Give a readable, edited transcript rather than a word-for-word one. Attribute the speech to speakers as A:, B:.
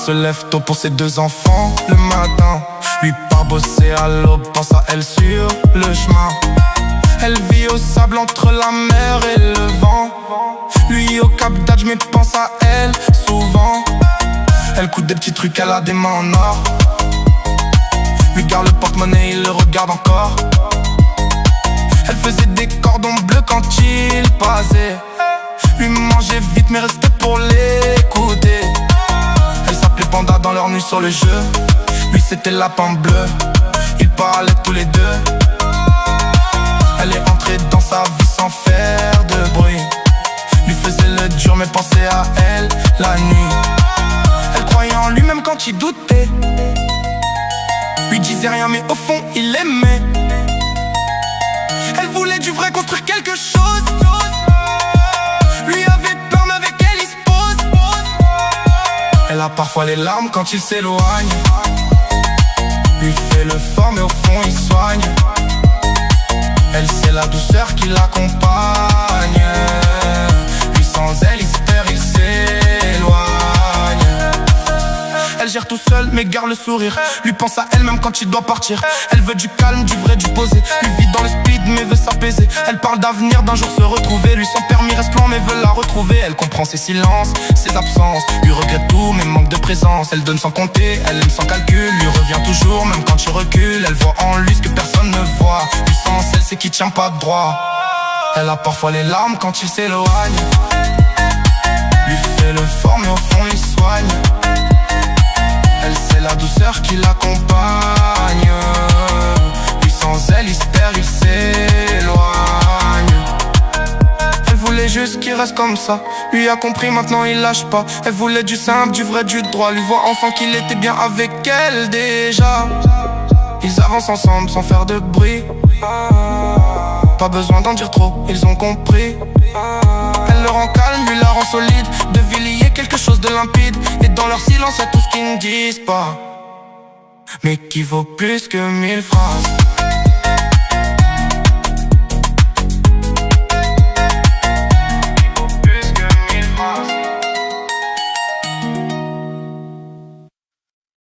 A: se lève tôt pour ses 2 enfants le matin. Lui part bosser à l'aube, pense à elle sur le chemin. Elle vit au sable entre la mer et le vent. Lui au Cap d'Agde mais pense à elle souvent. Elle coûte des petits trucs, elle a des mains en or. Lui garde le porte-monnaie, il le regarde encore. Elle faisait des cordons bleus quand il passait. Lui mangeait vite mais restait pour l'écouter. Elle s'appelait Panda dans leur nuit sur le jeu. Lui c'était Lapin Bleu. Ils parlaient tous les deux. Elle est entrée dans sa vie sans faire de bruit. Lui faisait le dur mais pensait à elle la nuit. Elle croyait en lui même quand il doutait. Lui disait rien mais au fond il aimait. Elle voulait du vrai, construire quelque chose. Lui avait peur mais avec elle il se pose. Elle a parfois les larmes quand il s'éloigne. Lui fait le fort mais au fond il soigne. Elle c'est la douceur qui l'accompagne. Lui sans elle il se perd, il s'éloigne. Elle gère tout seul mais garde le sourire. Lui pense à elle même quand il doit partir. Elle veut du calme, du vrai, du posé. Lui vit dans le speed mais veut s'apaiser. Elle parle d'avenir, d'un jour se retrouver. Lui son permis reste loin mais veut la retrouver. Elle comprend ses silences, ses absences. Lui regrette tout mais manque de présence. Elle donne sans compter, elle aime sans calcul. Lui revient toujours même quand il recule. Elle voit en lui ce que personne ne voit. Lui sans elle c'est qui tient pas droit. Elle a parfois les larmes quand il s'éloigne. Lui fait le fort mais au fond il soigne. Elle c'est la douceur qui l'accompagne. Lui sans elle il se perd, il s'éloigne. Elle voulait juste qu'il reste comme ça. Lui a compris maintenant il lâche pas. Elle voulait du simple, du vrai, du droit. Lui voit enfin qu'il était bien avec elle déjà. Ils avancent ensemble sans faire de bruit. Pas besoin d'en dire trop, ils ont compris. Elle le rend calme, lui la rend solide. De Villiers quelque chose de limpide. Et dans leur silence y'a tout ce qu'ils ne disent pas, mais qui vaut plus que 1000 phrases.